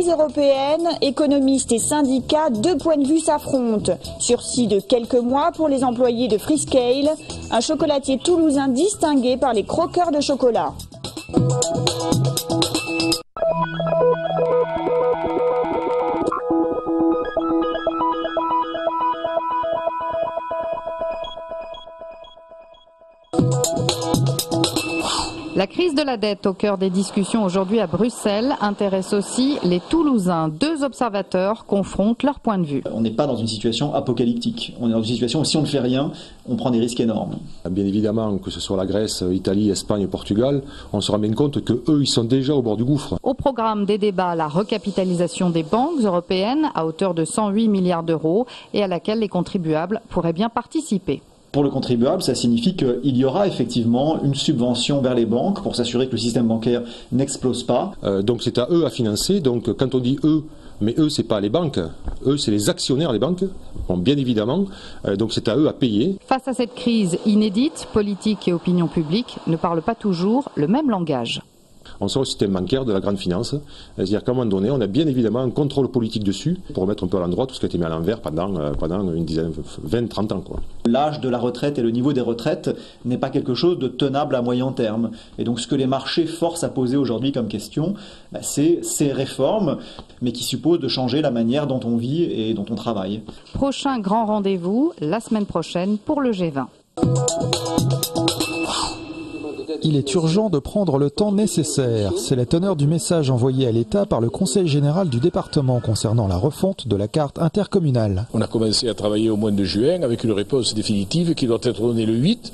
crise européenne, économistes et syndicats, deux points de vue s'affrontent. Sursis de quelques mois pour les employés de Freescale, un chocolatier toulousain distingué par les croqueurs de chocolat. La crise de la dette au cœur des discussions aujourd'hui à Bruxelles intéresse aussi les Toulousains. Deux observateurs confrontent leur point de vue. On n'est pas dans une situation apocalyptique. On est dans une situation où si on ne fait rien, on prend des risques énormes. Bien évidemment, que ce soit la Grèce, Italie, Espagne, Portugal, on se rend bien compte qu'eux, ils sont déjà au bord du gouffre. Au programme des débats, la recapitalisation des banques européennes à hauteur de 108 milliards d'euros et à laquelle les contribuables pourraient bien participer. Pour le contribuable, ça signifie qu'il y aura effectivement une subvention vers les banques pour s'assurer que le système bancaire n'explose pas. Donc c'est à eux à financer. Donc quand on dit eux, mais eux c'est pas les banques, eux c'est les actionnaires des banques, bon, bien évidemment. Donc c'est à eux à payer. Face à cette crise inédite, politique et opinion publique ne parlent pas toujours le même langage. On sort au système bancaire de la grande finance, c'est-à-dire qu'à un moment donné, on a bien évidemment un contrôle politique dessus pour remettre un peu à l'endroit tout ce qui a été mis à l'envers pendant une dizaine, 20, 30 ans. L'âge de la retraite et le niveau des retraites n'est pas quelque chose de tenable à moyen terme. Et donc ce que les marchés forcent à poser aujourd'hui comme question, c'est ces réformes, mais qui supposent de changer la manière dont on vit et dont on travaille. Prochain grand rendez-vous, la semaine prochaine pour le G20. Il est urgent de prendre le temps nécessaire. C'est la teneur du message envoyé à l'État par le Conseil général du département concernant la refonte de la carte intercommunale. On a commencé à travailler au mois de juin avec une réponse définitive qui doit être donnée le 8.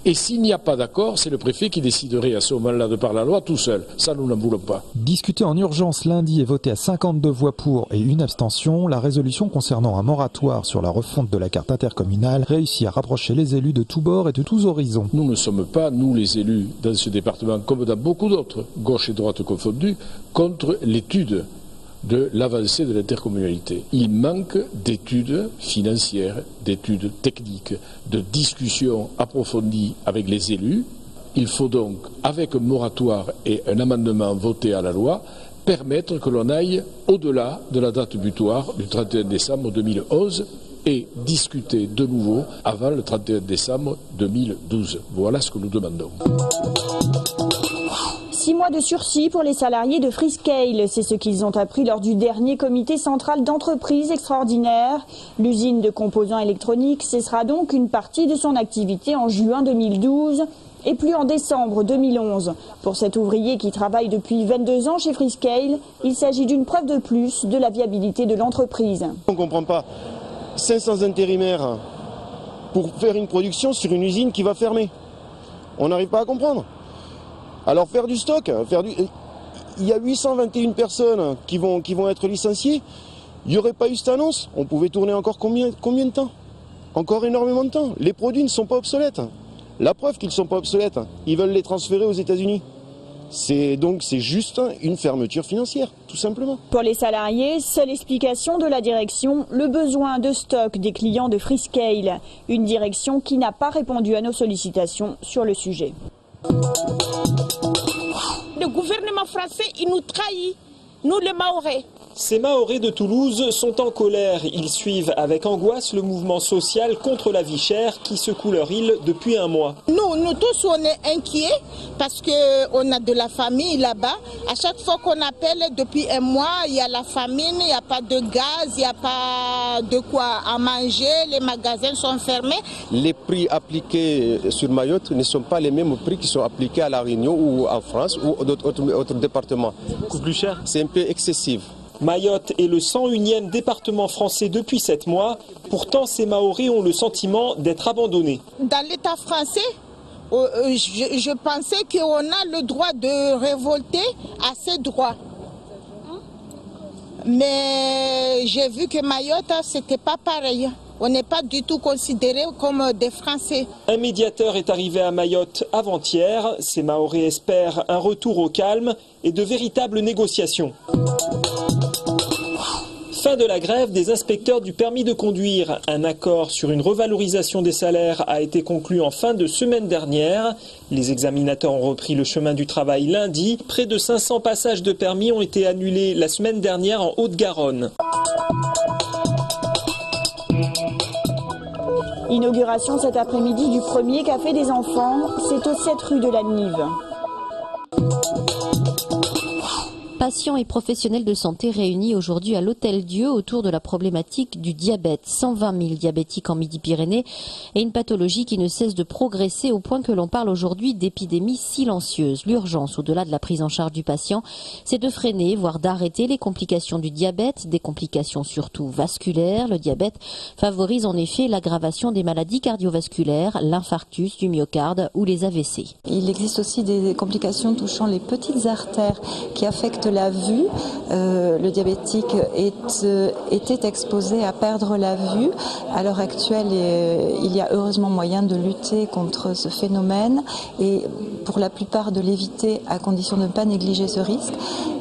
Et s'il n'y a pas d'accord, c'est le préfet qui déciderait à ce moment-là de par la loi tout seul. Ça, nous n'en voulons pas. Discuté en urgence lundi et voté à 52 voix pour et une abstention, la résolution concernant un moratoire sur la refonte de la carte intercommunale réussit à rapprocher les élus de tous bords et de tous horizons. Nous ne sommes pas, nous les élus, dans ce département, comme dans beaucoup d'autres, gauche et droite confondues, contre l'étude de l'avancée de l'intercommunalité. Il manque d'études financières, d'études techniques, de discussions approfondies avec les élus. Il faut donc, avec un moratoire et un amendement voté à la loi, permettre que l'on aille au-delà de la date butoir du 31 décembre 2011 et discuter de nouveau avant le 31 décembre 2012. Voilà ce que nous demandons. 6 mois de sursis pour les salariés de Freescale, c'est ce qu'ils ont appris lors du dernier comité central d'entreprise extraordinaire. L'usine de composants électroniques cessera donc une partie de son activité en juin 2012 et plus en décembre 2011. Pour cet ouvrier qui travaille depuis 22 ans chez Freescale, il s'agit d'une preuve de plus de la viabilité de l'entreprise. On ne comprend pas 500 intérimaires pour faire une production sur une usine qui va fermer. On n'arrive pas à comprendre. Alors faire du stock, il y a 821 personnes qui vont être licenciées. Il n'y aurait pas eu cette annonce. On pouvait tourner encore combien de temps? Encore énormément de temps. Les produits ne sont pas obsolètes. La preuve qu'ils ne sont pas obsolètes, ils veulent les transférer aux États-Unis. C'est juste une fermeture financière, tout simplement. Pour les salariés, seule explication de la direction, le besoin de stock des clients de Freescale. Une direction qui n'a pas répondu à nos sollicitations sur le sujet. Le gouvernement français, il nous trahit, nous les Mahorais. Ces Mahorais de Toulouse sont en colère. Ils suivent avec angoisse le mouvement social contre la vie chère qui secoue leur île depuis un mois. Nous tous, on est inquiets parce qu'on a de la famille là-bas. À chaque fois qu'on appelle depuis un mois, il y a la famine, il n'y a pas de gaz, il n'y a pas de quoi à manger, les magasins sont fermés. Les prix appliqués sur Mayotte ne sont pas les mêmes prix qui sont appliqués à La Réunion ou en France ou d'autres départements. Beaucoup plus cher. C'est un peu excessif. Mayotte est le 101e département français depuis 7 mois. Pourtant, ces Mahorais ont le sentiment d'être abandonnés. Dans l'État français, je pensais qu'on a le droit de révolter à ces droits. Mais j'ai vu que Mayotte, c'était pas pareil. On n'est pas du tout considérés comme des Français. Un médiateur est arrivé à Mayotte avant-hier. Ces Mahorais espèrent un retour au calme et de véritables négociations. Fin de la grève des inspecteurs du permis de conduire. Un accord sur une revalorisation des salaires a été conclu en fin de semaine dernière. Les examinateurs ont repris le chemin du travail lundi. Près de 500 passages de permis ont été annulés la semaine dernière en Haute-Garonne. Inauguration cet après-midi du premier café des enfants. C'est au 7 rue de la Nive. Patients et professionnels de santé réunis aujourd'hui à l'Hôtel-Dieu autour de la problématique du diabète. 120 000 diabétiques en Midi-Pyrénées et une pathologie qui ne cesse de progresser au point que l'on parle aujourd'hui d'épidémie silencieuse. L'urgence, au-delà de la prise en charge du patient, c'est de freiner, voire d'arrêter les complications du diabète, des complications surtout vasculaires. Le diabète favorise en effet l'aggravation des maladies cardiovasculaires, l'infarctus du myocarde ou les AVC. Il existe aussi des complications touchant les petites artères qui affectent la vue. Le diabétique était exposé à perdre la vue. À l'heure actuelle, il y a heureusement moyen de lutter contre ce phénomène et pour la plupart de l'éviter à condition de ne pas négliger ce risque.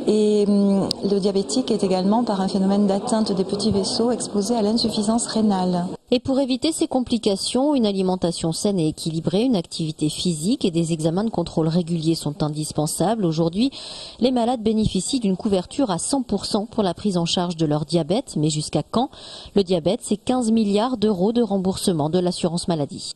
Et le diabétique est également, par un phénomène d'atteinte des petits vaisseaux, exposé à l'insuffisance rénale. Et pour éviter ces complications, une alimentation saine et équilibrée, une activité physique et des examens de contrôle réguliers sont indispensables. Aujourd'hui, les malades bénéficient d'une couverture à 100% pour la prise en charge de leur diabète. Mais jusqu'à quand? Le diabète, c'est 15 milliards d'euros de remboursement de l'assurance maladie.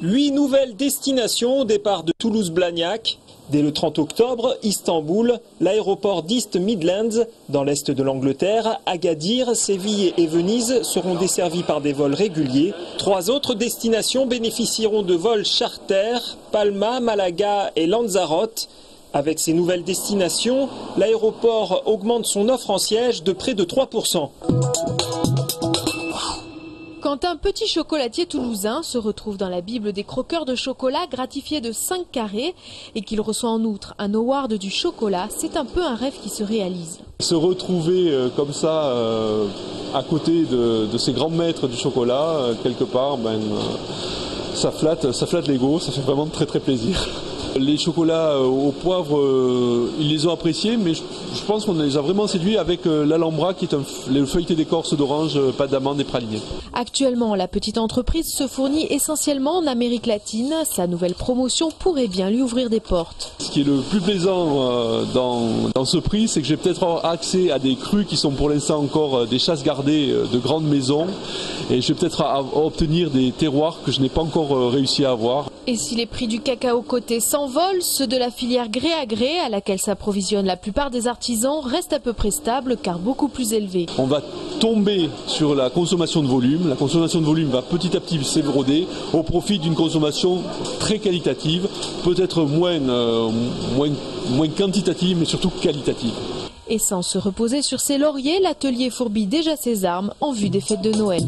8 nouvelles destinations au départ de Toulouse-Blagnac. Dès le 30 octobre, Istanbul, l'aéroport d'East Midlands, dans l'est de l'Angleterre, Agadir, Séville et Venise seront desservis par des vols réguliers. 3 autres destinations bénéficieront de vols charter, Palma, Malaga et Lanzarote. Avec ces nouvelles destinations, l'aéroport augmente son offre en sièges de près de 3%. Quand un petit chocolatier toulousain se retrouve dans la Bible des croqueurs de chocolat gratifié de 5 carrés et qu'il reçoit en outre un award du chocolat, c'est un peu un rêve qui se réalise. Se retrouver comme ça à côté de ces grands maîtres du chocolat, quelque part, ça flatte l'ego, ça fait vraiment très très plaisir. Les chocolats au poivre, ils les ont appréciés, mais je pense qu'on les a vraiment séduits avec l'Alhambra, qui est le feuilleté d'écorce d'orange, pâte d'amande et praliné. Actuellement, la petite entreprise se fournit essentiellement en Amérique latine. Sa nouvelle promotion pourrait bien lui ouvrir des portes. Ce qui est le plus plaisant dans ce prix, c'est que j'ai peut-être accès à des crus qui sont pour l'instant encore des chasses gardées de grandes maisons. Et je vais peut-être obtenir des terroirs que je n'ai pas encore réussi à avoir. Et si les prix du cacao coté s'envolent, ceux de la filière gré à gré, à laquelle s'approvisionnent la plupart des artisans, restent à peu près stables car beaucoup plus élevés. On va tomber sur la consommation de volume. La consommation de volume va petit à petit s'éroder au profit d'une consommation très qualitative, peut-être moins quantitative mais surtout qualitative. Et sans se reposer sur ses lauriers, l'atelier fourbit déjà ses armes en vue des fêtes de Noël.